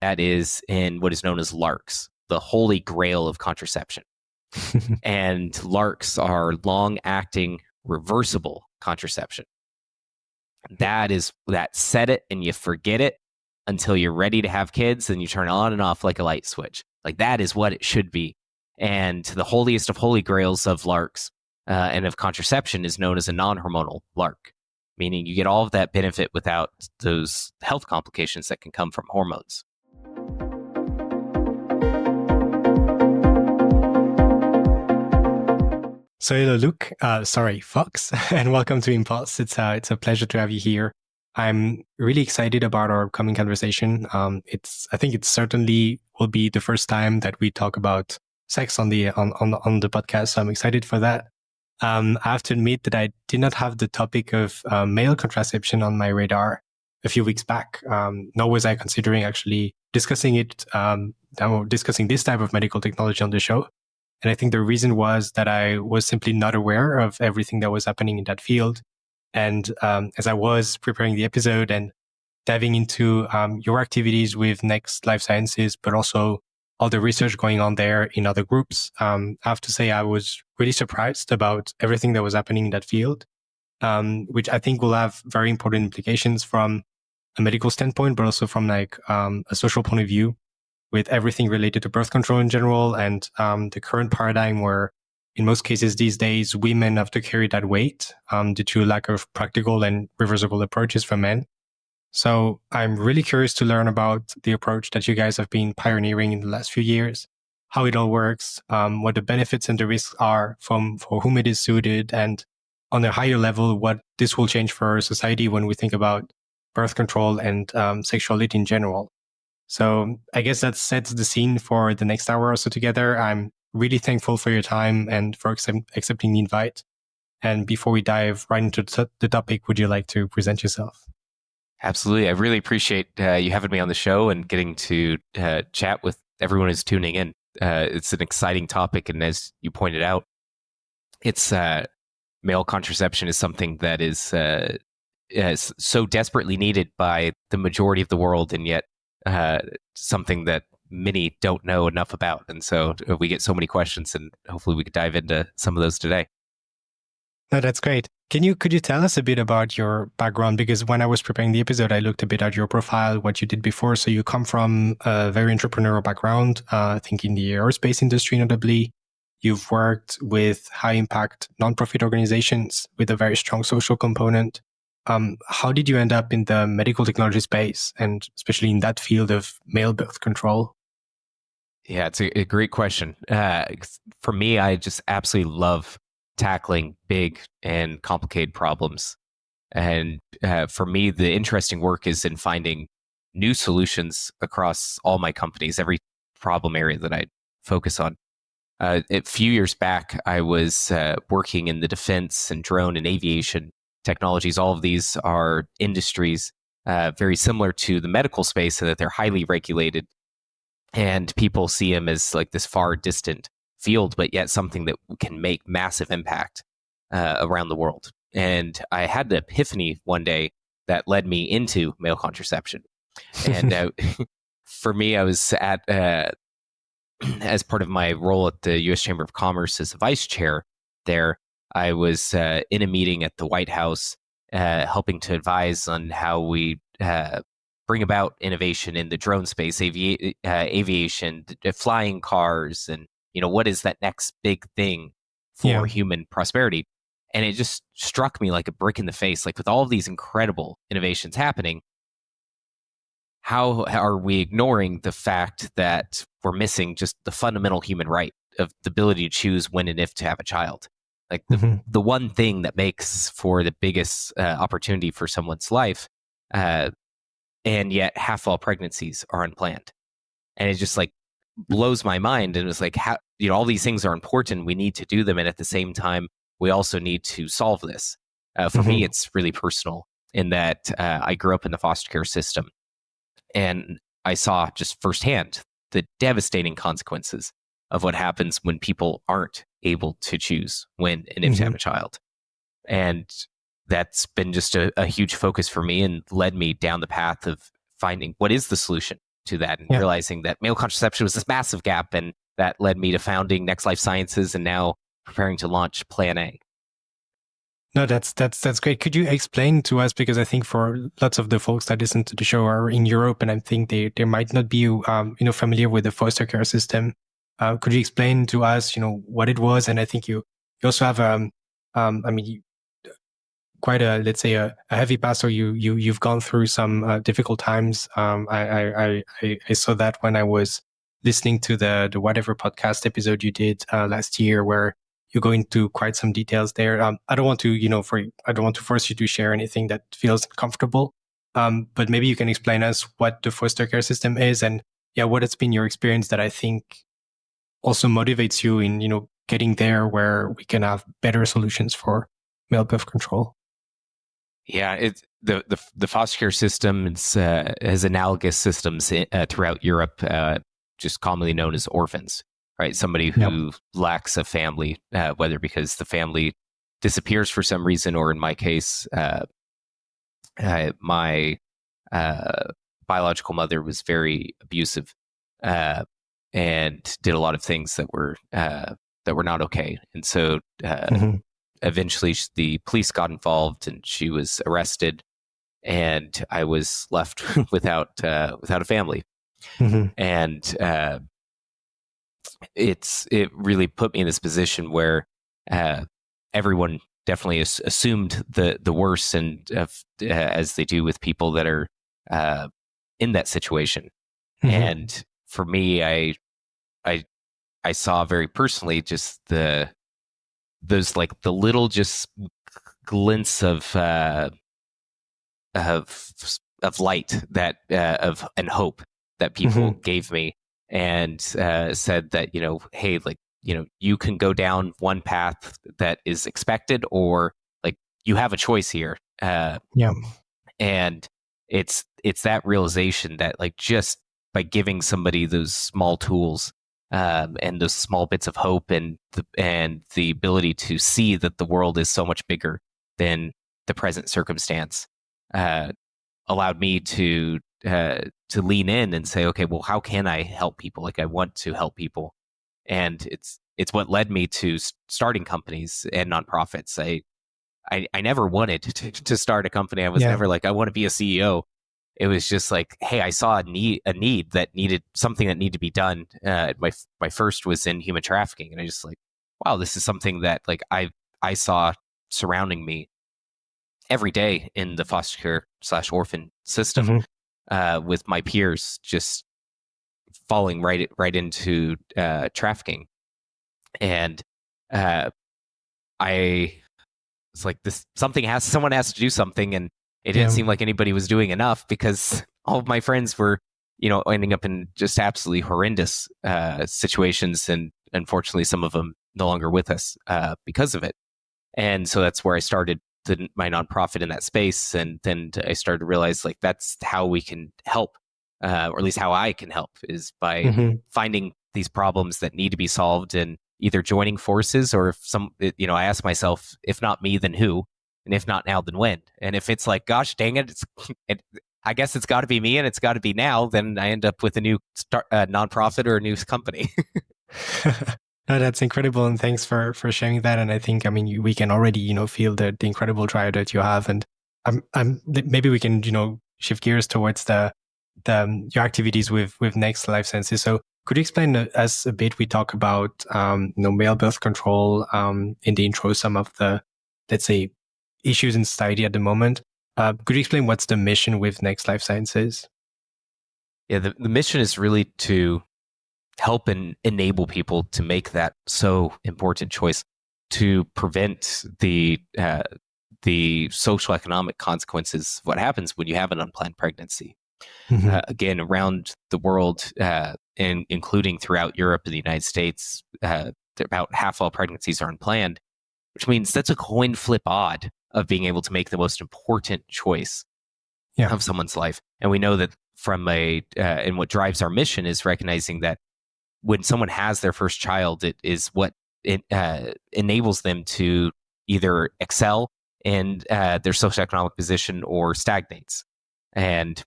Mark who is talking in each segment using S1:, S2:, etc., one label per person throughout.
S1: that is in what is known as LARCs, the holy grail of contraception. And LARCs are long-acting reversible contraception. That is that set it and you forget it until you're ready to have kids, and you turn on and off like a light switch. Like that is what it should be. And the holiest of holy grails of LARCs and of contraception is known as a non-hormonal LARC, meaning you get all of that benefit without those health complications that can come from hormones.
S2: So hello, Luke. Fox, and welcome to Impulse. It's a pleasure to have you here. I'm really excited about our upcoming conversation. I think it certainly will be the first time that we talk about sex on the podcast. So I'm excited for that. I have to admit that I did not have the topic of male contraception on my radar a few weeks back. Nor was I considering actually discussing it, discussing this type of medical technology on the show. And I think the reason was that I was simply not aware of everything that was happening in that field. And as I was preparing the episode and diving into your activities with Next Life Sciences, but also all the research going on there in other groups, I have to say I was really surprised about everything that was happening in that field, which I think will have very important implications from a medical standpoint, but also from a social point of view, with everything related to birth control in general and the current paradigm where in most cases these days women have to carry that weight due to lack of practical and reversible approaches for men. So I'm really curious to learn about the approach that you guys have been pioneering in the last few years, how it all works, what the benefits and the risks are for whom it is suited, and on a higher level, what this will change for our society when we think about birth control and sexuality in general. So I guess that sets the scene for the next hour or so together. I'm really thankful for your time and for accepting the invite. And before we dive right into the topic, would you like to present yourself?
S1: Absolutely. I really appreciate you having me on the show and getting to chat with everyone who's tuning in. It's an exciting topic. And as you pointed out, it's male contraception is something that is so desperately needed by the majority of the world, and yet something that many don't know enough about. And so we get so many questions, and hopefully we could dive into some of those today.
S2: No, that's great. Could you tell us a bit about your background? Because when I was preparing the episode, I looked a bit at your profile, what you did before. So you come from a very entrepreneurial background, I think in the aerospace industry, notably. You've worked with high impact nonprofit organizations with a very strong social component. How did you end up in the medical technology space, and especially in that field of male birth control?
S1: Yeah, it's a great question. For me, I just absolutely love tackling big and complicated problems. And for me, the interesting work is in finding new solutions across all my companies, every problem area that I focus on. A few years back, I was working in the defense and drone and aviation technologies. All of these are industries very similar to the medical space in that they're highly regulated, and people see them as like this far distant field, but yet something that can make massive impact around the world. And I had an epiphany one day that led me into male contraception. And for me, I was at as part of my role at the U.S. Chamber of Commerce as a vice chair there, I was in a meeting at the White House helping to advise on how we bring about innovation in the drone space, aviation, flying cars, and what is that next big thing for human prosperity. And it just struck me like a brick in the face, like with all of these incredible innovations happening, how are we ignoring the fact that we're missing just the fundamental human right of the ability to choose when and if to have a child? Like the one thing that makes for the biggest opportunity for someone's life, and yet half all pregnancies are unplanned. And it just like blows my mind. And it was like, how, all these things are important. We need to do them. And at the same time, we also need to solve this. For me, it's really personal in that I grew up in the foster care system, and I saw just firsthand the devastating consequences of what happens when people aren't able to choose when and if to have a child. And that's been just a huge focus for me and led me down the path of finding what is the solution to that and
S2: Yeah.
S1: realizing that male contraception was this massive gap, and that led me to founding Next Life Sciences and now preparing to launch Plan A.
S2: No, that's great. Could you explain to us, because I think for lots of the folks that listen to the show are in Europe, and I think they might not be familiar with the foster care system. Could you explain to us what it was? And I think you also have quite a, let's say, a heavy past, or you've gone through some difficult times. I saw that when I was listening to the whatever podcast episode you did last year, where you go into quite some details there. I don't want to I don't want to force you to share anything that feels uncomfortable. But maybe you can explain us what the foster care system is, and what has been your experience that I think also motivates you in getting there, where we can have better solutions for male birth control.
S1: Yeah, it's the foster care system has analogous systems throughout Europe, just commonly known as orphans, right? Somebody who lacks a family, whether because the family disappears for some reason, or in my case, my biological mother was very abusive and did a lot of things that were not okay, and so. Eventually, the police got involved, and she was arrested, and I was left without a family. And it really put me in this position where everyone definitely assumed the worst, and as they do with people that are in that situation. And for me, I saw very personally just those like the little just glints of light that and hope that people gave me, and said that hey, like you can go down one path that is expected, or like you have a choice here. And it's that realization that like just by giving somebody those small tools, and those small bits of hope, and the ability to see that the world is so much bigger than the present circumstance, allowed me to lean in and say, okay, well, how can I help people? Like I want to help people, and it's what led me to starting companies and nonprofits. I never wanted to start a company. I was never like, I want to be a CEO. It was just like, hey, I saw a need that needed something that needed to be done. My first was in human trafficking, and I just like, wow, this is something that like I saw surrounding me every day in the foster care / orphan system, with my peers just falling right into trafficking, and I was like, someone has to do something, and it didn't seem like anybody was doing enough, because all of my friends were, ending up in just absolutely horrendous situations, and unfortunately, some of them no longer with us because of it. And so that's where I started my nonprofit in that space, and then I started to realize like that's how we can help, or at least how I can help, is by finding these problems that need to be solved, and either joining forces, or I ask myself, if not me, then who? And if not now, then when? And if it's like, gosh dang it, I guess it's got to be me, and it's got to be now, then I end up with a new nonprofit or a new company.
S2: No, that's incredible, and thanks for sharing that. And I think, we can already feel the incredible drive that you have, and maybe we can shift gears towards the your activities with Next Life Sciences. So could you explain us a bit? We talk about male birth control in the intro, some of the, let's say, issues in society at the moment. Could you explain what's the mission with Next Life Sciences?
S1: Yeah, the mission is really to help and enable people to make that so important choice, to prevent the social economic consequences of what happens when you have an unplanned pregnancy. Again, around the world, and including throughout Europe and the United States, about half all pregnancies are unplanned, which means that's a coin flip odd of being able to make the most important choice of someone's life. And we know that from and what drives our mission is recognizing that when someone has their first child, it is what enables them to either excel in their socioeconomic position or stagnates. And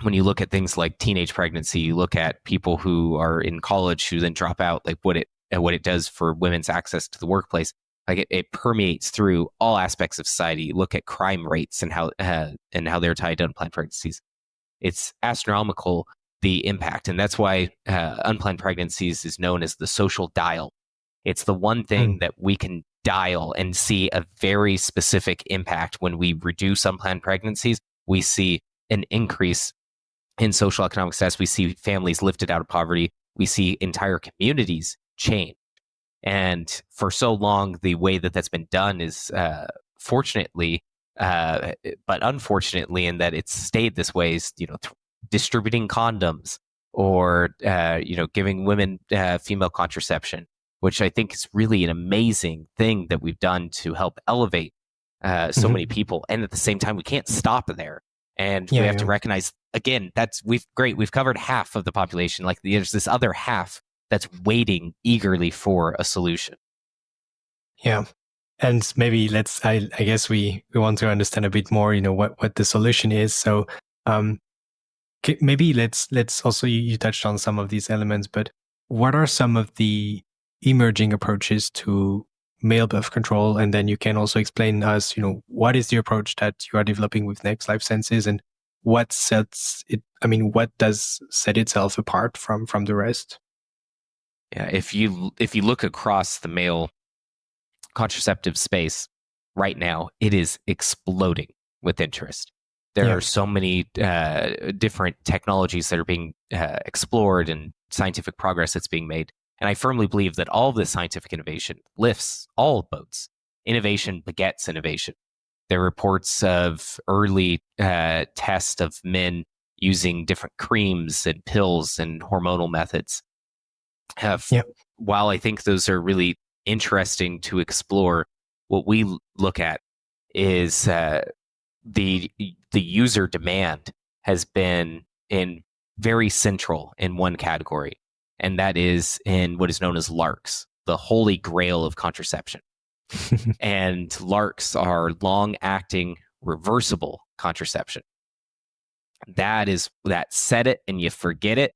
S1: when you look at things like teenage pregnancy, you look at people who are in college who then drop out, like what it does for women's access to the workplace. Like it permeates through all aspects of society. You look at crime rates and how they're tied to unplanned pregnancies. It's astronomical, the impact, and that's why unplanned pregnancies is known as the social dial. It's the one thing
S2: Mm.
S1: that we can dial and see a very specific impact. When we reduce unplanned pregnancies, we see an increase in social economic status. We see families lifted out of poverty. We see entire communities change. And for so long, the way that that's been done is fortunately, but unfortunately, in that it's stayed this way, is distributing condoms or giving women female contraception, which I think is really an amazing thing that we've done to help elevate so many
S2: Mm-hmm.
S1: people. And at the same time, we can't stop there, and we
S2: Yeah,
S1: have to
S2: yeah,
S1: recognize again that's we've covered half of the population. Like there's this other half that's waiting eagerly for a solution.
S2: yeah. And maybe I guess we want to understand a bit more, what the solution is. So, um, maybe let's also, you touched on some of these elements, but what are some of the emerging approaches to male birth control? And then you can also explain us, what is the approach that you are developing with Next Life Sciences, and what sets it, what does set itself apart from the rest?
S1: Yeah, if you look across the male contraceptive space right now, it is exploding with interest. There
S2: Yeah.
S1: are so many different technologies that are being explored and scientific progress that's being made. And I firmly believe that all of this scientific innovation lifts all boats. Innovation begets innovation. There are reports of early tests of men using different creams and pills and hormonal methods.
S2: Yeah.
S1: While I think those are really interesting to explore, what we look at is the user demand has been in very central in one category, and that is in what is known as LARCs, the holy grail of contraception. And LARCs are long acting reversible contraception. That is that set it and you forget it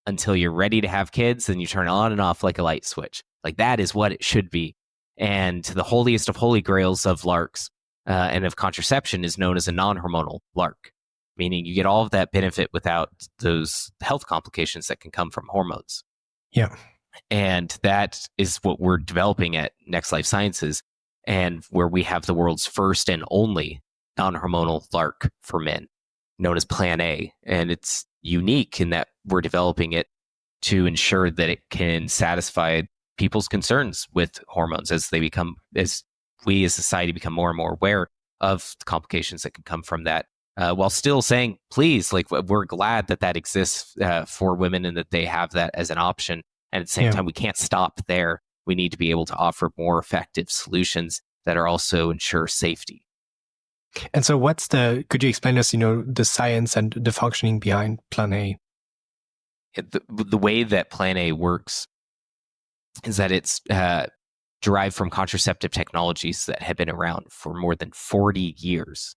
S1: until you're ready to have kids, and you turn on and off like a light switch. Like that is what it should be. And the holiest of holy grails of LARCs and of contraception is known as a non-hormonal LARC, meaning you get all of that benefit without those health complications that can come from hormones.
S2: Yeah.
S1: And that is what we're developing at Next Life Sciences, and where we have the world's first and only non-hormonal LARC for men, known as Plan A. And it's unique in that we're developing it to ensure that it can satisfy people's concerns with hormones as we as society become more and more aware of the complications that can come from that. While still saying, please, like we're glad that that exists for women and that they have that as an option. And at the same
S2: Yeah.
S1: time, we can't stop there. We need to be able to offer more effective solutions that are also ensure safety.
S2: And so could you explain us, the science and the functioning behind Plan A?
S1: The way that Plan A works is that it's derived from contraceptive technologies that have been around for more than 40 years.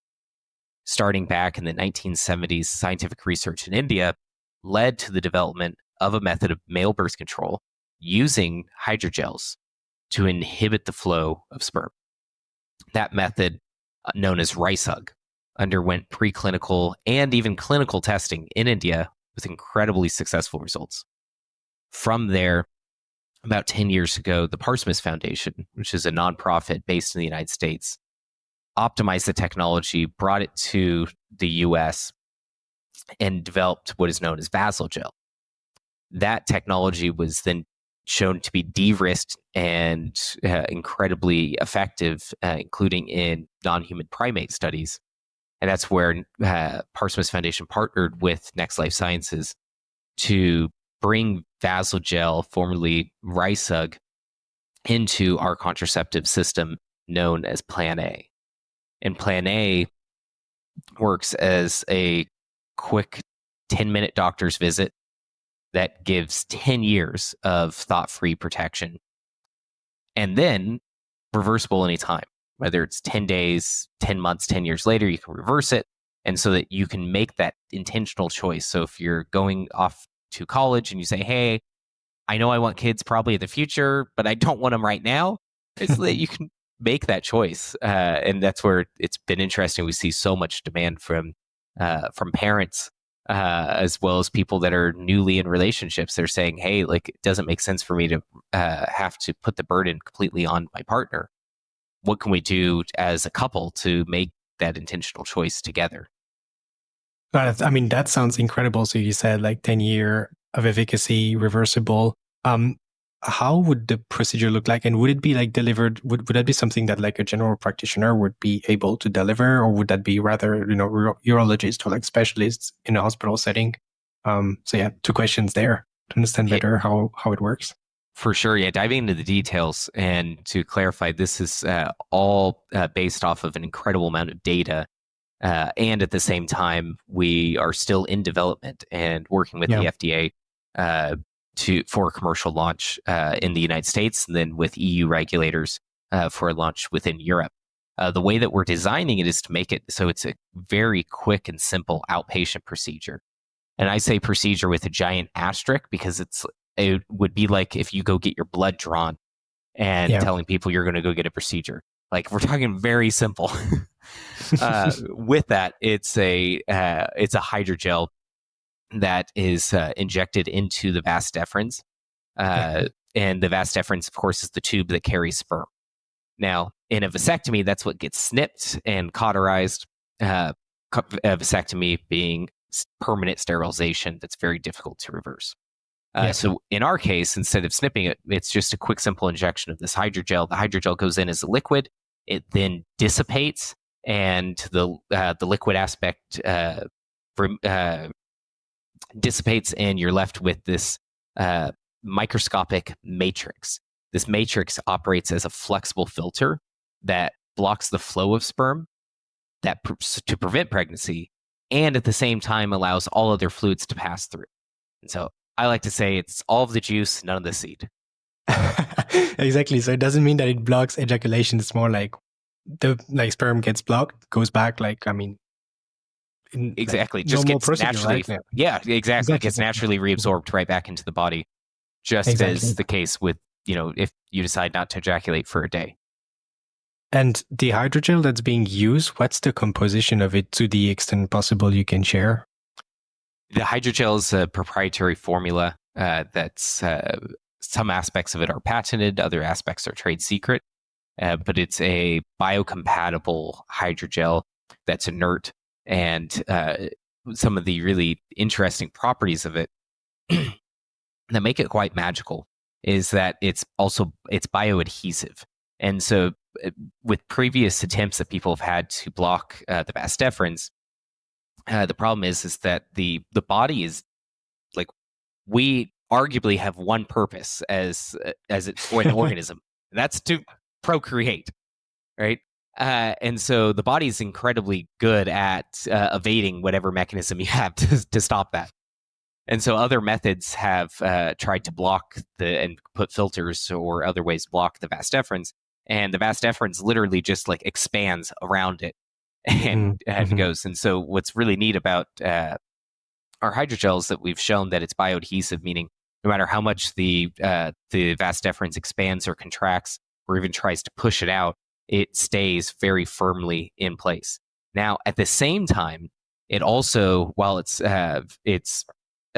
S1: Starting back in the 1970s, scientific research in India led to the development of a method of male birth control using hydrogels to inhibit the flow of sperm. That method, known as RICEHUG, underwent preclinical and even clinical testing in India with incredibly successful results. From there, about 10 years ago, the Parsemus Foundation, which is a nonprofit based in the United States, optimized the technology, brought it to the US, and developed what is known as Vasogel. That technology was then shown to be de-risked and incredibly effective, including in non-human primate studies. And that's where Parsemus Foundation partnered with Next Life Sciences to bring Vasogel, formerly RICEHUG, into our contraceptive system known as Plan A. And Plan A works as a quick 10-minute doctor's visit that gives 10 years of thought-free protection. And then reversible anytime, whether it's 10 days, 10 months, 10 years later, you can reverse it. And so that you can make that intentional choice. So if you're going off to college and you say, hey, I know I want kids probably in the future, but I don't want them right now, it's that you can make that choice. And that's where it's been interesting. We see so much demand from parents, as well as people that are newly in relationships. They're saying, hey, like, it doesn't make sense for me to have to put the burden completely on my partner. What can we do as a couple to make that intentional choice together?
S2: I mean, that sounds incredible. So you said like 10-year of efficacy, reversible. How would the procedure look like? And would it be like delivered? Would that be something that like a general practitioner would be able to deliver? Or would that be rather, urologists or like specialists in a hospital setting? So yeah, two questions there to understand better how it works.
S1: For sure. Yeah. Diving into the details, and to clarify, this is all based off of an incredible amount of data. And at the same time, we are still in development and working with the FDA for a commercial launch in the United States, and then with EU regulators for a launch within Europe. The way that we're designing it is to make it so it's a very quick and simple outpatient procedure. And I say procedure with a giant asterisk because it would be like if you go get your blood drawn and telling people you're going to go get a procedure. Like, we're talking very simple. With that, it's a hydrogel that is injected into the vas deferens, and the vas deferens, of course, is the tube that carries sperm. Now, in a vasectomy, that's what gets snipped and cauterized. A vasectomy being permanent sterilization that's very difficult to reverse. So in our case, instead of snipping it, it's just a quick, simple injection of this hydrogel. The hydrogel goes in as a liquid. It then dissipates, and the liquid aspect dissipates, and you're left with this microscopic matrix. This matrix operates as a flexible filter that blocks the flow of sperm to prevent pregnancy, and at the same time allows all other fluids to pass through. And so I like to say it's all of the juice, none of the seed.
S2: Exactly. So it doesn't mean that it blocks ejaculation. It's more like the sperm gets blocked, goes back.
S1: Exactly. Just gets naturally. Right? Yeah, exactly. It gets naturally reabsorbed right back into the body, just as the case with, if you decide not to ejaculate for a day.
S2: And the hydrogel that's being used, what's the composition of it to the extent possible you can share?
S1: The hydrogel is a proprietary formula that's some aspects of it are patented, other aspects are trade secret, but it's a biocompatible hydrogel that's inert, and some of the really interesting properties of it that make it quite magical is that it's bioadhesive. And so with previous attempts that people have had to block the vas deferens, the problem is that the body is like, we arguably have one purpose as for an organism, and that's to procreate, right? And so the body is incredibly good at evading whatever mechanism you have to stop that. And so other methods have tried to block and put filters or other ways to block the vas deferens, and the vas deferens literally just like expands around it and goes. And so what's really neat about our hydrogels that we've shown that it's bioadhesive, meaning no matter how much the vas deferens expands or contracts or even tries to push it out, it stays very firmly in place. Now, at the same time, it also, while it's a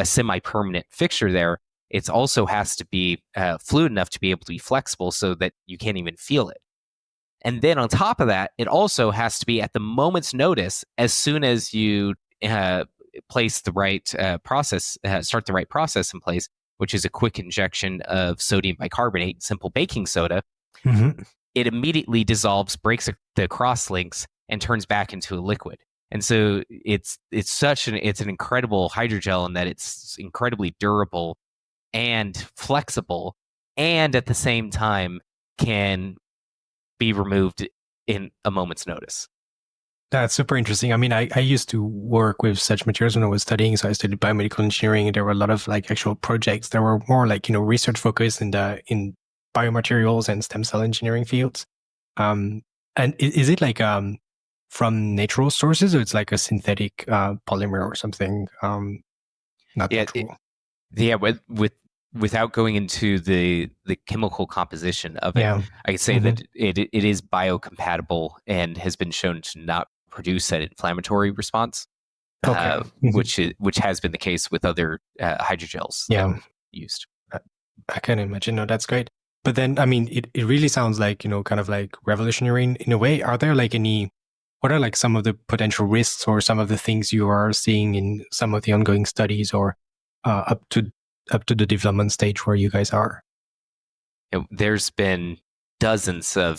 S1: semi-permanent fixture there, it also has to be fluid enough to be able to be flexible so that you can't even feel it. And then on top of that, it also has to be at the moment's notice, as soon as you place the right process, start the right process in place, which is a quick injection of sodium bicarbonate, simple baking soda. It immediately dissolves, breaks the cross links, and turns back into a liquid. And so it's an incredible hydrogel in that it's incredibly durable and flexible, and at the same time can be removed in a moment's notice.
S2: That's super interesting. I mean, I used to work with such materials when I was studying. So I studied biomedical engineering, and there were a lot of actual projects that were more research focused in biomaterials and stem cell engineering fields. And is it from natural sources, or it's like a synthetic polymer or something not
S1: Yeah,
S2: natural?
S1: yeah. Without going into the chemical composition of it,
S2: Yeah.
S1: I could say
S2: Hmm.
S1: that it is biocompatible and has been shown to not produce an inflammatory response,
S2: Okay. Hmm.
S1: which has been the case with other hydrogels that
S2: Yeah.
S1: we've used.
S2: I I can imagine. No, that's great. But then, I mean, it really sounds like, kind of like revolutionary in a way. Are there like what are like some of the potential risks or some of the things you are seeing in some of the ongoing studies or up to the development stage where you guys are?
S1: There's been dozens of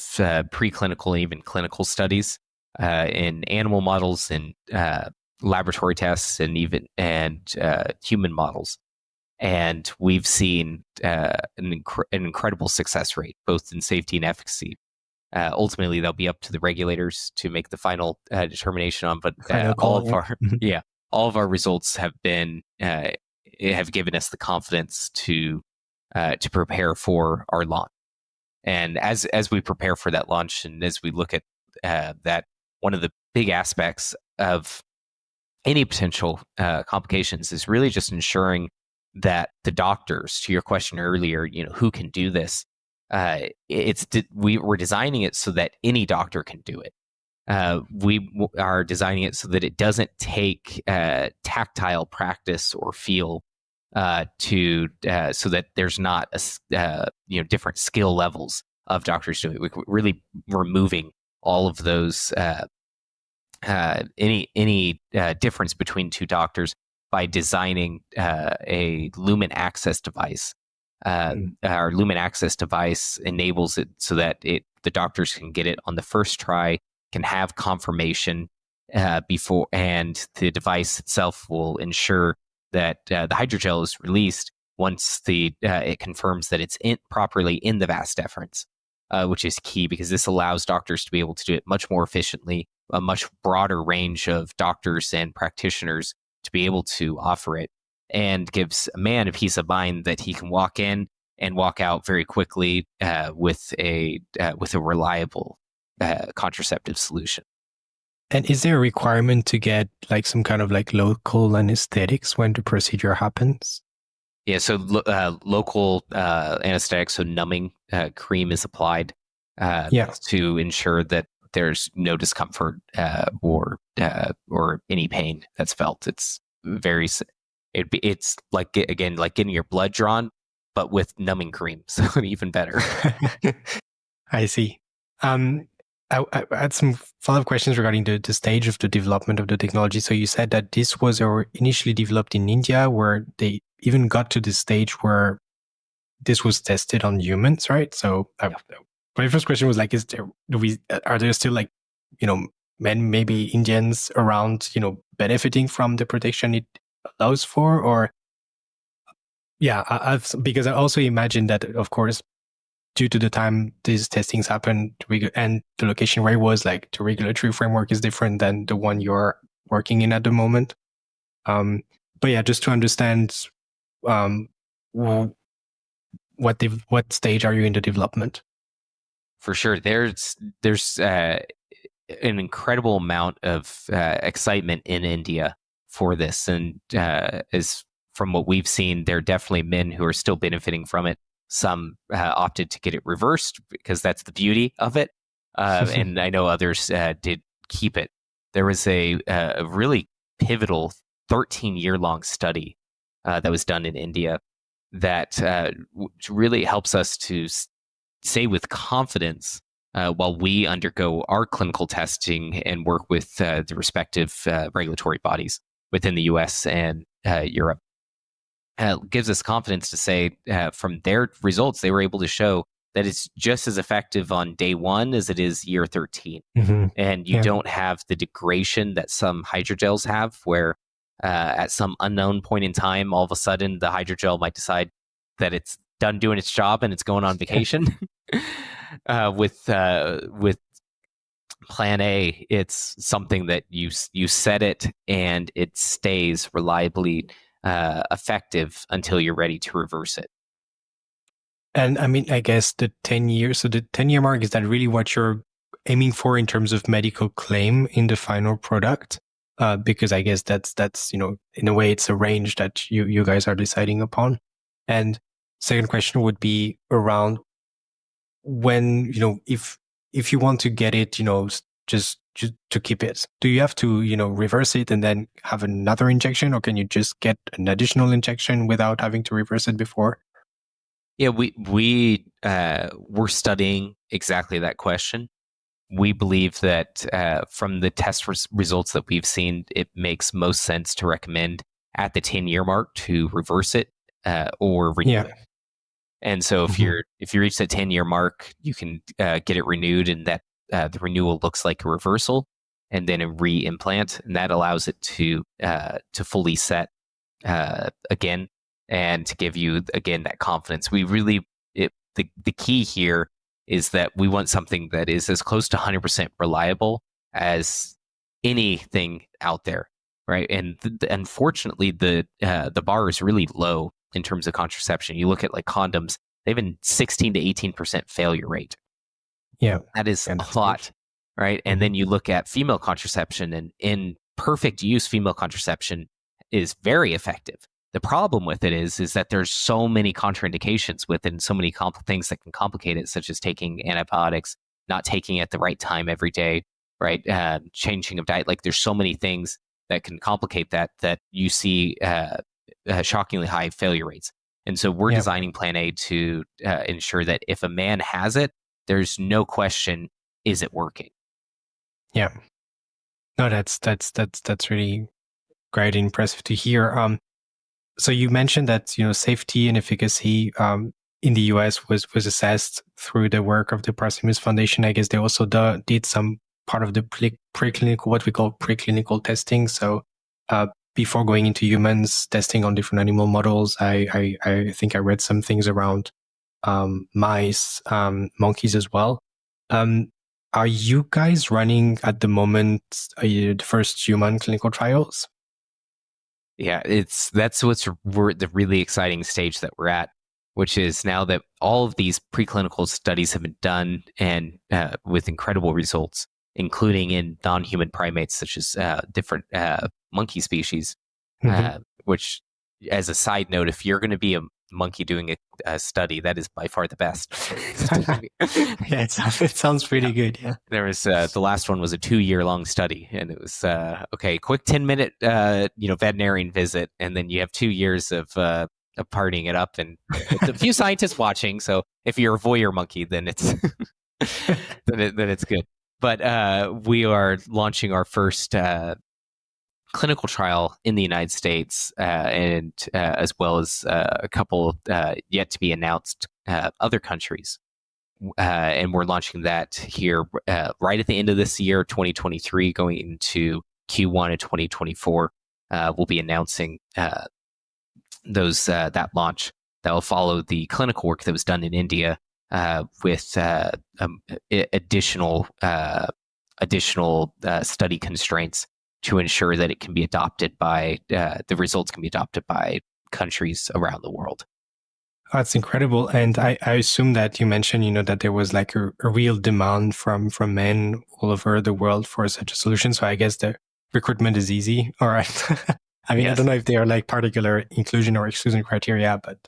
S1: preclinical and even clinical studies in animal models and laboratory tests and even human models, and we've seen an incredible success rate both in safety and efficacy. Ultimately, they'll be up to the regulators to make the final determination on. But
S2: Final
S1: all
S2: call,
S1: of
S2: yeah.
S1: our all of our results have given us the confidence to prepare for our launch. And as we prepare for that launch, and as we look at that, one of the big aspects of any potential complications is really just ensuring that the doctors, to your question earlier, who can do this. We're designing it so that any doctor can do it. We are designing it so that it doesn't take tactile practice or feel so that there's not different skill levels of doctors doing it. We're really removing all of those any difference between two doctors by designing a lumen access device. Our lumen access device enables it so that the doctors can get it on the first try, can have confirmation before, and the device itself will ensure that the hydrogel is released once it confirms that it's properly in the vas deferens, which is key because this allows doctors to be able to do it much more efficiently, a much broader range of doctors and practitioners to be able to offer it, and gives a man a peace of mind that he can walk in and walk out very quickly with a reliable contraceptive solution.
S2: And is there a requirement to get like some kind of like local anesthetics when the procedure happens?
S1: Yeah, so local anesthetic, so numbing cream is applied
S2: Yeah.
S1: to ensure that there's no discomfort or any pain that's felt. It's very it's like again like getting your blood drawn, but with numbing cream, so even better.
S2: I see. Um, I had some follow-up questions regarding the stage of the development of the technology. So you said that this was initially developed in India, where they even got to the stage where this was tested on humans, right? So my first question was like, are there still like, men, maybe Indians around, benefiting from the protection it allows for, or yeah, because I also imagine that, of course, due to the time these testings happened and the location where it was, like the regulatory framework is different than the one you're working in at the moment. But yeah, just to understand, um, what stage are you in the development?
S1: For sure, there's an incredible amount of excitement in India for this, and as from what we've seen, there are definitely men who are still benefiting from it. Some opted to get it reversed because that's the beauty of it, and I know others did keep it. There was a really pivotal 13-year-long study that was done in India that really helps us to say with confidence while we undergo our clinical testing and work with the respective regulatory bodies within the US and Europe. Gives us confidence to say from their results, they were able to show that it's just as effective on day one as it is year 13.
S2: Mm-hmm.
S1: And you don't have the degradation that some hydrogels have, where at some unknown point in time, all of a sudden the hydrogel might decide that it's done doing its job and it's going on vacation. With Plan A, it's something that you set it and it stays reliably effective until you're ready to reverse it.
S2: And I mean, I guess the 10 years, so the 10-year mark, is that really what you're aiming for in terms of medical claim in the final product? Because I guess that's in a way it's a range that you guys are deciding upon. And second question would be around when if you want to get it just to keep it, do you have to reverse it and then have another injection, or can you just get an additional injection without having to reverse it before?
S1: Yeah, we're studying exactly that question. We believe that from the test results that we've seen, it makes most sense to recommend at the 10-year mark to reverse it or renew
S2: Yeah.
S1: it. And so if you reach the 10-year mark, you can get it renewed, and that the renewal looks like a reversal, and then a re-implant, and that allows it to fully set again, and to give you again that confidence. The key here is that we want something that is as close to 100% reliable as anything out there, right? And unfortunately, the bar is really low in terms of contraception. You look at like condoms; they have a 16 to 18% failure rate.
S2: Yeah,
S1: That is
S2: and
S1: a lot, right? And then you look at female contraception, and in perfect use, female contraception is very effective. The problem with it is that there's so many contraindications within so many things that can complicate it, such as taking antibiotics, not taking it at the right time every day, right? Changing of diet. Like there's so many things that can complicate that you see shockingly high failure rates. And so we're designing Plan A to ensure that if a man has it, there's no question, is it working?
S2: Yeah. No, that's really great and impressive to hear. So you mentioned that safety and efficacy in the US was assessed through the work of the Parsemus Foundation. I guess they also did some part of the preclinical, what we call preclinical testing. So before going into humans, testing on different animal models, I think I read some things around mice, monkeys as well. Are you guys running at the moment the first human clinical trials?
S1: Yeah, that's we're the really exciting stage that we're at, which is now that all of these preclinical studies have been done and with incredible results, including in non-human primates such as different monkey species. Which, as a side note, if you're going to be a monkey doing a study, that is by far the best.
S2: Yeah, it sounds pretty good. Yeah,
S1: there was the last one was a 2-year long study, and it was okay, quick 10-minute veterinarian visit, and then you have 2 years of partying it up, and with a few scientists watching. So if you're a voyeur monkey, then it's then it's good. But we are launching our first clinical trial in the United States, and as well as a couple yet to be announced other countries. And we're launching that here right at the end of this year, 2023, going into Q1 of 2024. We'll be announcing those that launch that will follow the clinical work that was done in India with additional study constraints to ensure that it can be adopted by the results can be adopted by countries around the world.
S2: That's incredible. And I assume that you mentioned, that there was like a real demand from men all over the world for such a solution. So I guess the recruitment is easy. All right. I mean, yes. I don't know if there are like particular inclusion or exclusion criteria, but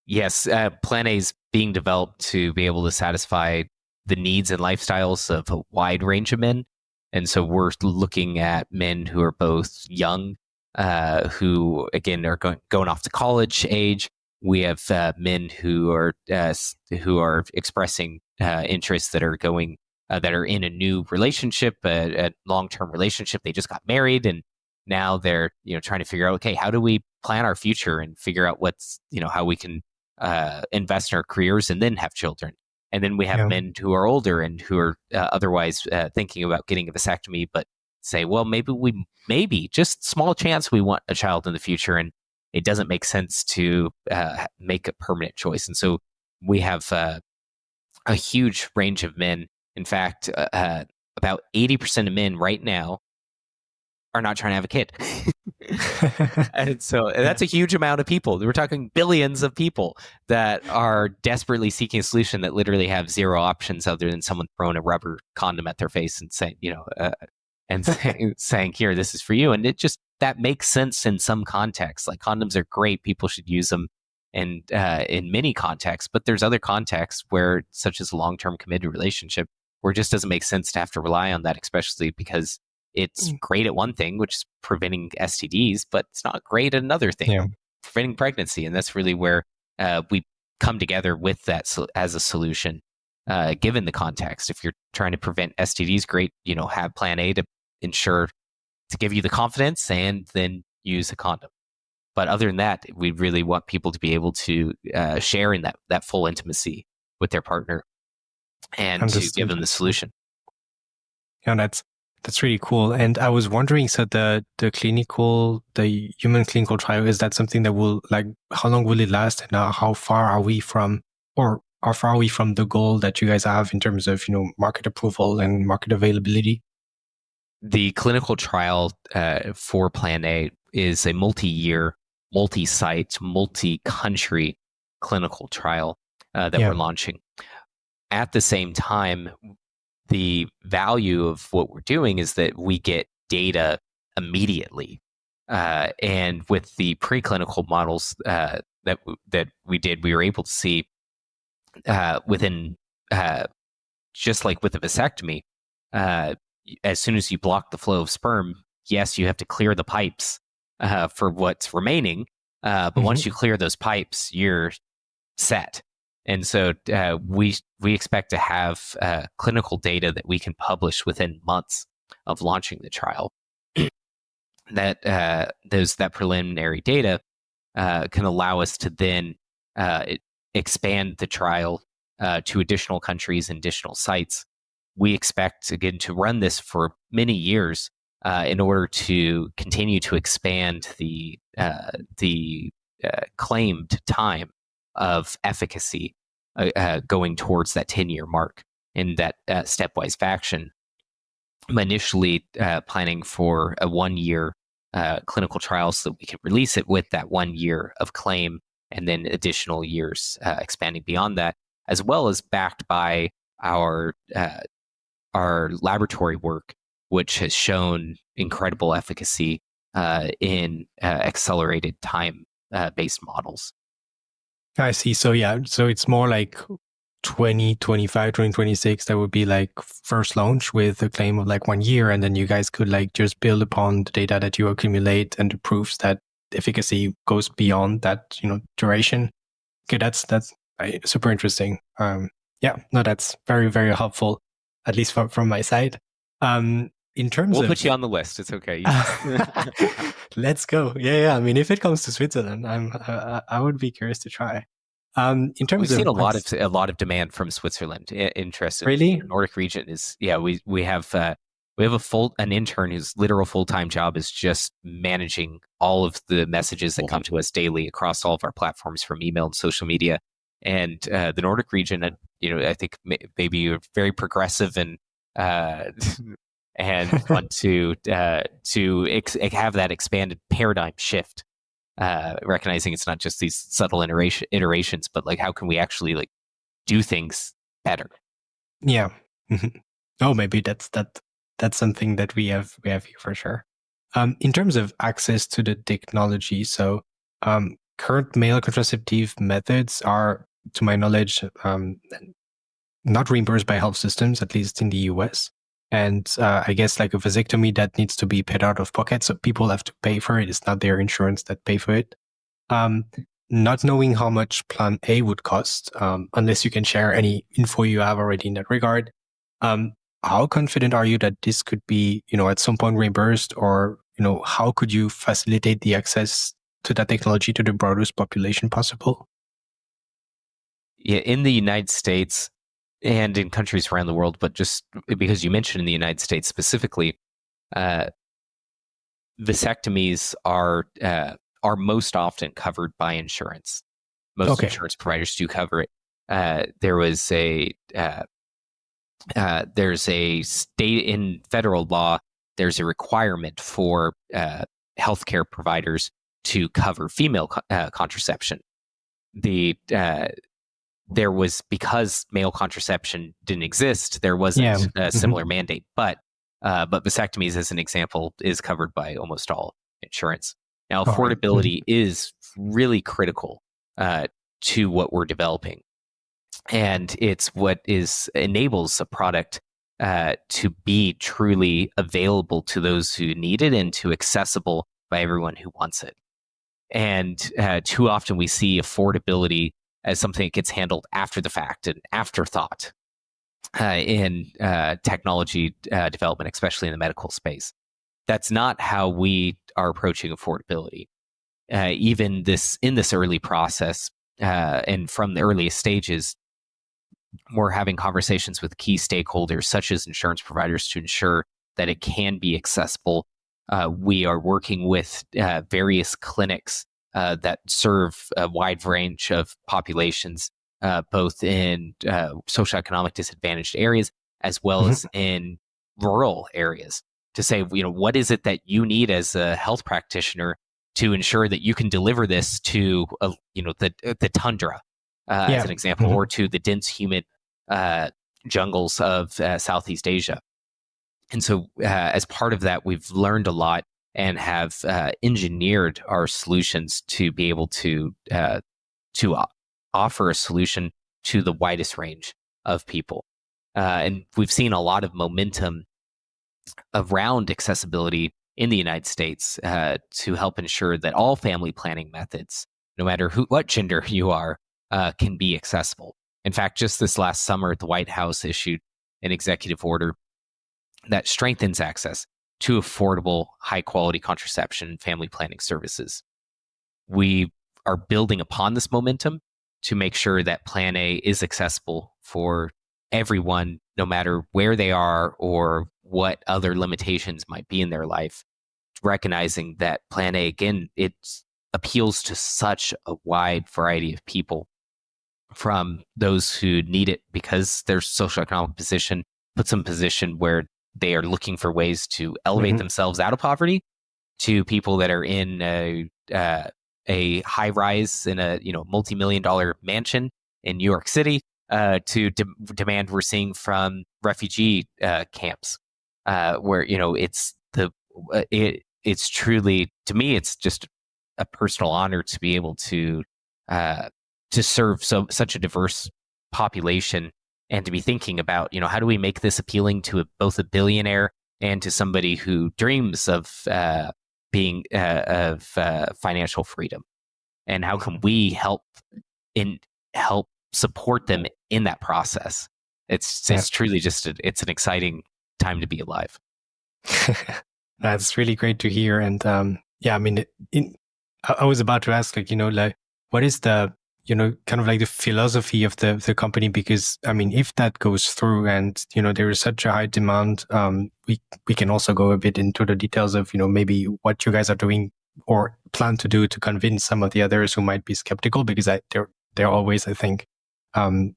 S1: yes, Plan A is being developed to be able to satisfy the needs and lifestyles of a wide range of men. And so we're looking at men who are both young, who again are going off to college age. We have men who are expressing interests that are going that are in a new relationship, a long-term relationship. They just got married, and now they're trying to figure out, okay, how do we plan our future and figure out what's how we can invest in our careers and then have children. And then we have men who are older and who are otherwise thinking about getting a vasectomy, but say, well, maybe just small chance we want a child in the future, and it doesn't make sense to make a permanent choice. And so we have a huge range of men. In fact, about 80% of men right now are not trying to have a kid. And so that's a huge amount of people. We're talking billions of people that are desperately seeking a solution that literally have zero options other than someone throwing a rubber condom at their face and saying, saying, here, this is for you. And it just, that makes sense in some contexts. Like condoms are great. People should use them and in many contexts, but there's other contexts where, such as a long-term committed relationship, where it just doesn't make sense to have to rely on that, especially because it's great at one thing, which is preventing STDs, but it's not great at another thing, preventing pregnancy. And that's really where we come together with that as a solution, given the context. If you're trying to prevent STDs, great, have plan A to ensure to give you the confidence and then use a condom. But other than that, we really want people to be able to share in that full intimacy with their partner and to give them the solution.
S2: Yeah, that's really cool. And I was wondering, so the human clinical trial, is that something that will, like, how long will it last, and how far are we from the goal that you guys have in terms of, market approval and market availability?
S1: The clinical trial for Plan A is a multi-year, multi-site, multi-country clinical trial that we're launching. At the same time, the value of what we're doing is that we get data immediately. And with the preclinical models that we did, we were able to see within, just like with a vasectomy, as soon as you block the flow of sperm, yes, you have to clear the pipes for what's remaining. But once you clear those pipes, you're set. And so we expect to have clinical data that we can publish within months of launching the trial. That preliminary data can allow us to then expand the trial to additional countries and additional sites. We expect, again, to run this for many years in order to continue to expand the claimed time of efficacy going towards that 10-year mark in that stepwise fashion. I'm initially planning for a 1-year clinical trial so that we can release it with that 1 year of claim and then additional years expanding beyond that, as well as backed by our laboratory work, which has shown incredible efficacy in accelerated time based models.
S2: I see. So it's more like 2025, 2026, that would be like first launch with a claim of like 1 year, and then you guys could like just build upon the data that you accumulate and the proofs that efficacy goes beyond that, duration. Okay, that's super interesting. That's very, very helpful, at least from my side. In terms
S1: we'll put you on the list. It's okay.
S2: Let's go. Yeah. I mean, if it comes to Switzerland, I would be curious to try. In terms
S1: We've
S2: of
S1: seen a lot of demand from Switzerland. Interest.
S2: Really?
S1: The Nordic region is we have an intern whose literal full-time job is just managing all of the messages that come to us daily across all of our platforms, from email and social media. And the Nordic region, I think maybe you're very progressive and want to have that expanded paradigm shift, recognizing it's not just these subtle iterations, but like how can we actually like do things better?
S2: Yeah. Oh, maybe that's something that we have here for sure. In terms of access to the technology, so current male contraceptive methods are, to my knowledge, not reimbursed by health systems, at least in the US. And I guess like a vasectomy, that needs to be paid out of pocket, so people have to pay for it. It's not their insurance that pay for it. Not knowing how much Plan A would cost, unless you can share any info you have already in that regard, how confident are you that this could be, at some point reimbursed, or, how could you facilitate the access to that technology to the broadest population possible?
S1: Yeah, in the United States and in countries around the world, but just because you mentioned in the United States specifically, vasectomies are most often covered by insurance. Most insurance providers do cover it. There's a state in federal law there's a requirement for healthcare providers to cover female contraception. There was, because male contraception didn't exist, there wasn't a similar mandate. But vasectomies, as an example, is covered by almost all insurance. Now, affordability is really critical to what we're developing, and it's what enables a product to be truly available to those who need it and to accessible by everyone who wants it. And too often we see affordability as something that gets handled after the fact, an afterthought in technology development, especially in the medical space. That's not how we are approaching affordability. Even in this early process, and from the earliest stages, we're having conversations with key stakeholders, such as insurance providers, to ensure that it can be accessible. We are working with various clinics that serve a wide range of populations, both in socioeconomic disadvantaged areas as well as in rural areas, to say, what is it that you need as a health practitioner to ensure that you can deliver this to, the tundra, as an example, or to the dense, humid jungles of Southeast Asia. And so as part of that, we've learned a lot and have engineered our solutions to be able to offer a solution to the widest range of people. And we've seen a lot of momentum around accessibility in the United States to help ensure that all family planning methods, no matter what gender you are, can be accessible. In fact, just this last summer, the White House issued an executive order that strengthens access to affordable, high-quality contraception and family planning services. We are building upon this momentum to make sure that Plan A is accessible for everyone, no matter where they are or what other limitations might be in their life, recognizing that Plan A, again, it appeals to such a wide variety of people, from those who need it because their socioeconomic position puts them in a position where they are looking for ways to elevate themselves out of poverty, to people that are in a high rise in a multi-million-dollar mansion in New York City, to demand we're seeing from refugee camps, where it's truly, to me, it's just a personal honor to be able to serve such a diverse population, and to be thinking about, how do we make this appealing to both a billionaire and to somebody who dreams of financial freedom, and how can we help support them in that process? It's truly just it's an exciting time to be alive.
S2: That's really great to hear. And I was about to ask, what is the kind of like the philosophy of the company? Because if that goes through and there is such a high demand, we can also go a bit into the details of maybe what you guys are doing or plan to do to convince some of the others who might be skeptical, because there are always, I think, some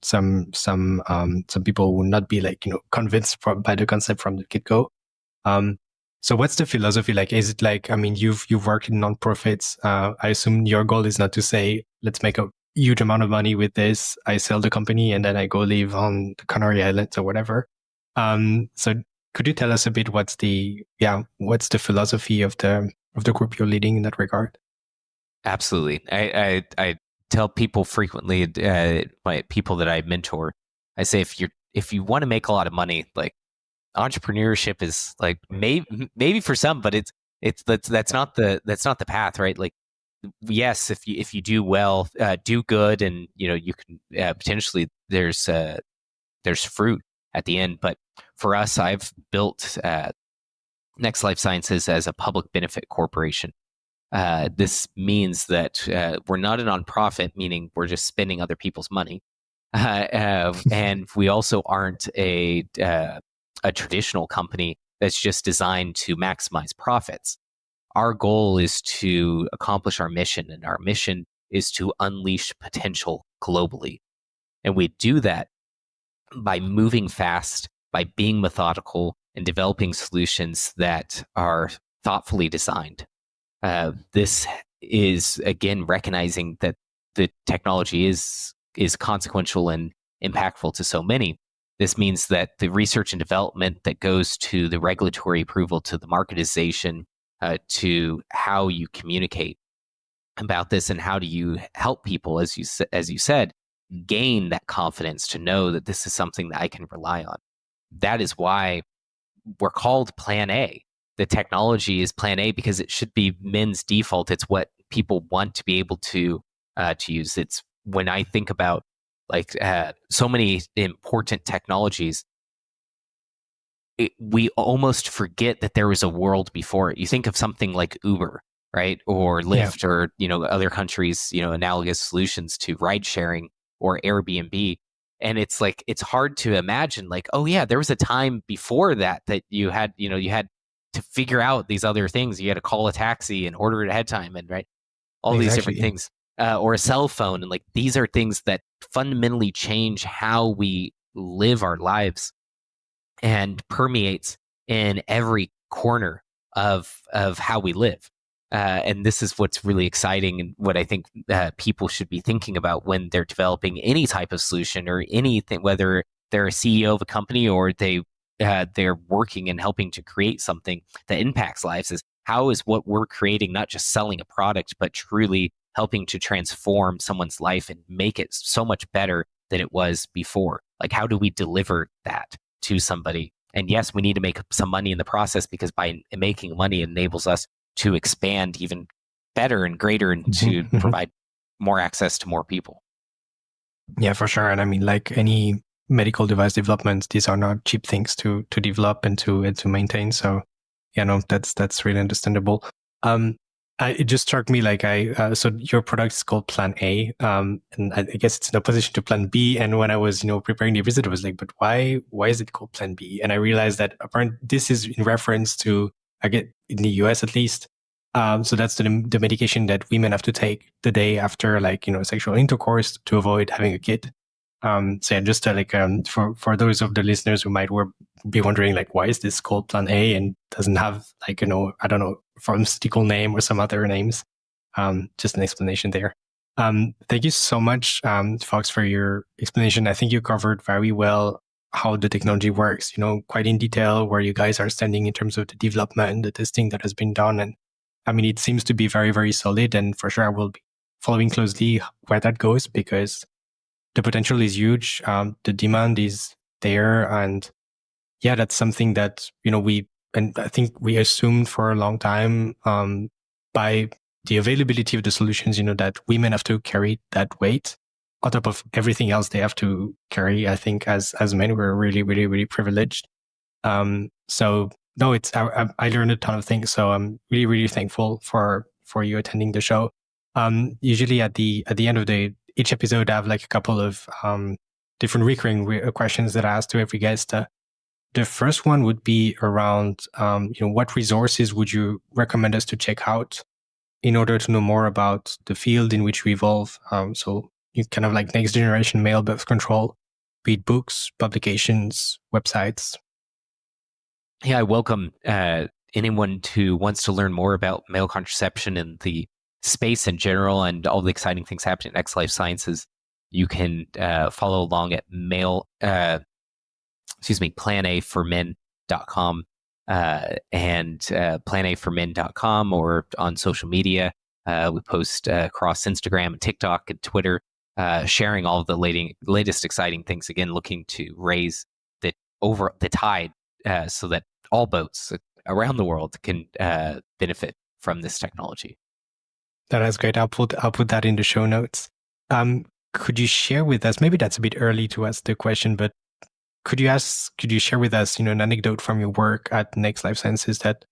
S2: people will not be convinced by the concept from the get-go. So what's the philosophy like? Is it like, you've worked in nonprofits. I assume your goal is not to say, let's make a huge amount of money with this, I sell the company, and then I go live on the Canary Islands or whatever. So could you tell us a bit what's the philosophy of the group you're leading in that regard?
S1: Absolutely. I tell people frequently, my people that I mentor, I say, if you want to make a lot of money, like, entrepreneurship is like maybe for some, but that's not the path, right? Like, yes, if you do well, do good, and you can potentially there's fruit at the end. But for us, I've built Next Life Sciences as a public benefit corporation. This means that we're not a nonprofit, meaning we're just spending other people's money, and we also aren't a traditional company that's just designed to maximize profits. Our goal is to accomplish our mission, and our mission is to unleash potential globally. And we do that by moving fast, by being methodical, and developing solutions that are thoughtfully designed. This is again recognizing that the technology is consequential and impactful to so many. This means that the research and development that goes to the regulatory approval, to the marketization, to how you communicate about this and how do you help people, as you said, gain that confidence to know that this is something that I can rely on. That is why we're called Plan A. The technology is Plan A because it should be men's default. It's what people want to be able to use. It's when I think about so many important technologies, we almost forget that there was a world before it. You think of something like Uber, right, or Lyft, or other countries, analogous solutions to ride sharing or Airbnb, and it's like it's hard to imagine, like, oh yeah, there was a time before that you had to figure out these other things. You had to call a taxi and order it ahead of time, and right, all these different things, or a cell phone, and like these are things that fundamentally change how we live our lives and permeates in every corner of how we live. And this is what's really exciting, and what I think people should be thinking about when they're developing any type of solution or anything, whether they're a CEO of a company or they're working and helping to create something that impacts lives. Is how is what we're creating not just selling a product, but truly helping to transform someone's life and make it so much better than it was before? Like, how do we deliver that to somebody? And yes, we need to make some money in the process, because by making money, it enables us to expand even better and greater, and to provide more access to more people.
S2: Yeah, for sure. And I mean, like any medical device developments, these are not cheap things to develop and to maintain. So yeah, no, that's really understandable. It just struck me like so your product is called Plan A, and I guess it's in opposition to Plan B. And when I was preparing the visit, I was like, but why is it called Plan B? And I realized that apparently this is in reference to, I get in the US at least. So that's the medication that women have to take the day after sexual intercourse to avoid having a kid. So yeah, just for those of the listeners who might be wondering, like, why is this called Plan A and doesn't have I don't know, pharmaceutical name or some other names? Just an explanation there. Thank you so much, Fox, for your explanation. I think you covered very well how the technology works, quite in detail, where you guys are standing in terms of the development, the testing that has been done. And I mean, it seems to be very, very solid. And for sure, I will be following closely where that goes, because the potential is huge. The demand is there. And yeah, that's something that, and I think we assumed for a long time, by the availability of the solutions, that women have to carry that weight on top of everything else they have to carry. I think as men, we're really, really, really privileged. So no, I learned a ton of things. So I'm really, really thankful for you attending the show. Usually at the end of each episode, I have like a couple of different recurring questions that I ask to every guest. The first one would be around, what resources would you recommend us to check out in order to know more about the field in which we evolve? So you kind of like next generation male birth control, be it books, publications, websites.
S1: Yeah, I welcome anyone who wants to learn more about male contraception and the space in general and all the exciting things happening at X Life Sciences. You can follow along at planaformen.com and planaformen.com, or on social media. We post across Instagram and TikTok and Twitter, sharing all of the latest exciting things, again, looking to raise the tide so that all boats around the world can benefit from this technology.
S2: That's great. I'll put that in the show notes. Could you share with us, maybe that's a bit early to ask the question, but could you share with us, an anecdote from your work at Next Life Sciences that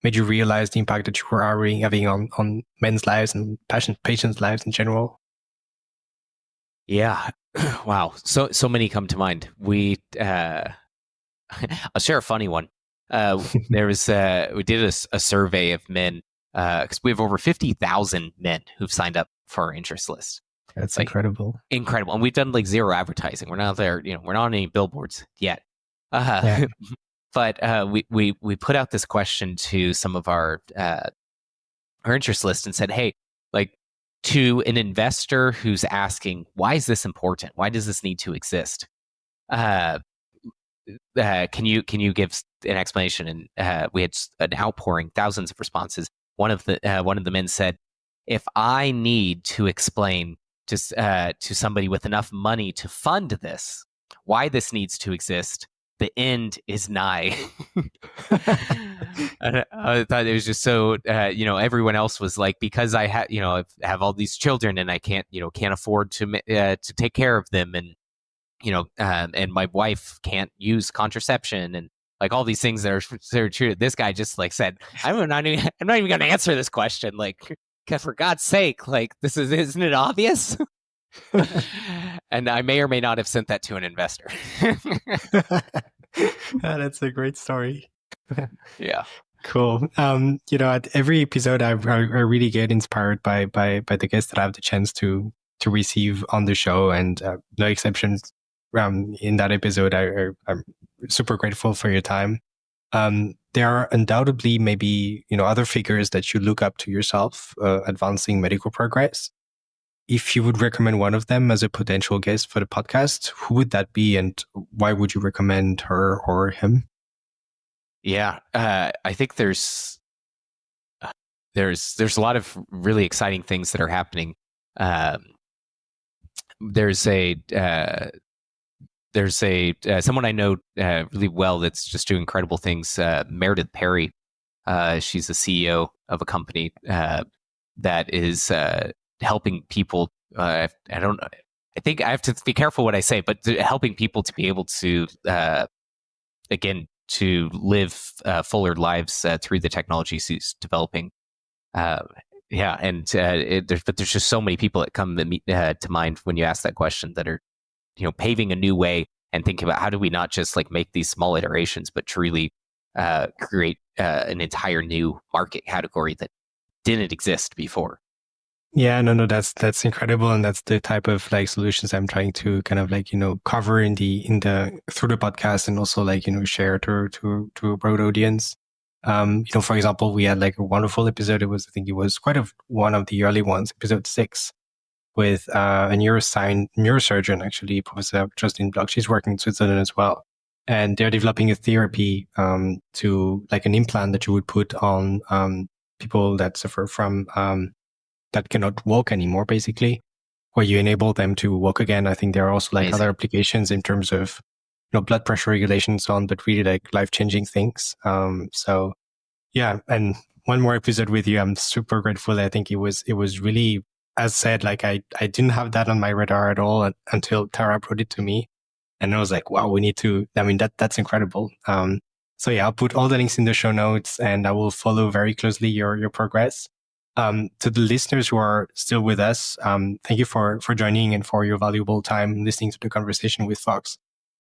S2: made you realize the impact that you were already having on men's lives and patients' lives in general?
S1: Yeah. Wow. So many come to mind. I'll share a funny one. We did a survey of men, because we have over 50,000 men who've signed up for our interest list.
S2: That's incredible.
S1: Incredible. And we've done like zero advertising. We're not there, we're not on any billboards yet. But we put out this question to some of our interest list and said, hey, like, to an investor who's asking, why is this important? Why does this need to exist? Can you give an explanation? And we had an outpouring, thousands of responses. One of the men said, if I need to explain to somebody with enough money to fund this, why this needs to exist, the end is nigh. And I thought it was just so, everyone else was like, because I have all these children and I can't afford to take care of them, and and my wife can't use contraception, and like all these things that are true. This guy just like said, I'm not even going to answer this question. Like, for God's sake, like, isn't it obvious? And I may or may not have sent that to an investor.
S2: That's a great story.
S1: Yeah.
S2: Cool. At every episode, I really get inspired by the guests that I have the chance to receive on the show, and no exceptions. In that episode, I'm super grateful for your time. There are undoubtedly maybe other figures that you look up to yourself, advancing medical progress. If you would recommend one of them as a potential guest for the podcast, who would that be, and why would you recommend her or him?
S1: Yeah, I think there's a lot of really exciting things that are happening. There's someone I know really well that's just doing incredible things. Meredith Perry, she's the CEO of a company that is helping people. I don't know. I think I have to be careful what I say, but helping people to be able to, again, to live fuller lives through the technology she's developing. But there's just so many people that come to mind when you ask that question, that are paving a new way and thinking about how do we not just like make these small iterations, but truly create an entire new market category that didn't exist before.
S2: Yeah, no, that's incredible, and that's the type of like solutions I'm trying to kind of like cover in the through the podcast, and also like share to a broad audience. For example, we had like a wonderful episode. I think it was one of the early ones, episode 6, with a neurosurgeon, actually, Professor Justin Block. She's working in Switzerland as well, and they're developing a therapy to like an implant that you would put on people that suffer from that cannot walk anymore, basically, where you enable them to walk again. I think there are also like
S1: Amazing.
S2: other applications in terms of blood pressure regulation and so on, but really like life-changing things. So yeah, and one more episode with you, I'm super grateful. I think it was really, as said, like I didn't have that on my radar at all until Tara brought it to me, and I was like, wow, we need to. I mean, that's incredible. So yeah, I'll put all the links in the show notes, and I will follow very closely your progress. To the listeners who are still with us, thank you for joining and for your valuable time listening to the conversation with Fox.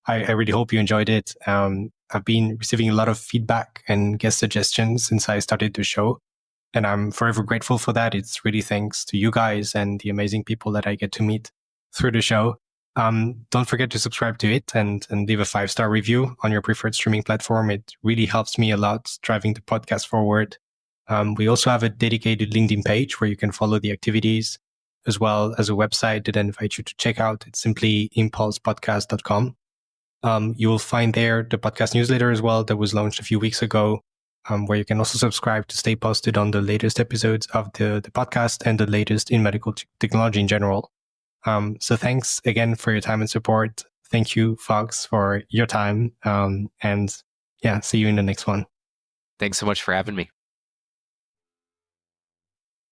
S2: I really hope you enjoyed it. I've been receiving a lot of feedback and guest suggestions since I started the show, and I'm forever grateful for that. It's really thanks to you guys and the amazing people that I get to meet through the show. Don't forget to subscribe to it and leave a 5-star review on your preferred streaming platform. It really helps me a lot driving the podcast forward. We also have a dedicated LinkedIn page where you can follow the activities, as well as a website that I invite you to check out. It's simply impulsepodcast.com. You will find there the podcast newsletter as well that was launched a few weeks ago, where you can also subscribe to stay posted on the latest episodes of the podcast and the latest in medical technology in general. So thanks again for your time and support. Thank you, Fox, for your time. And yeah, see you in the next one.
S1: Thanks so much for having me.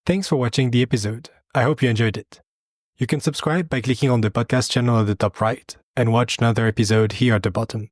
S2: Thanks for watching the episode. I hope you enjoyed it. You can subscribe by clicking on the podcast channel at the top right and watch another episode here at the bottom.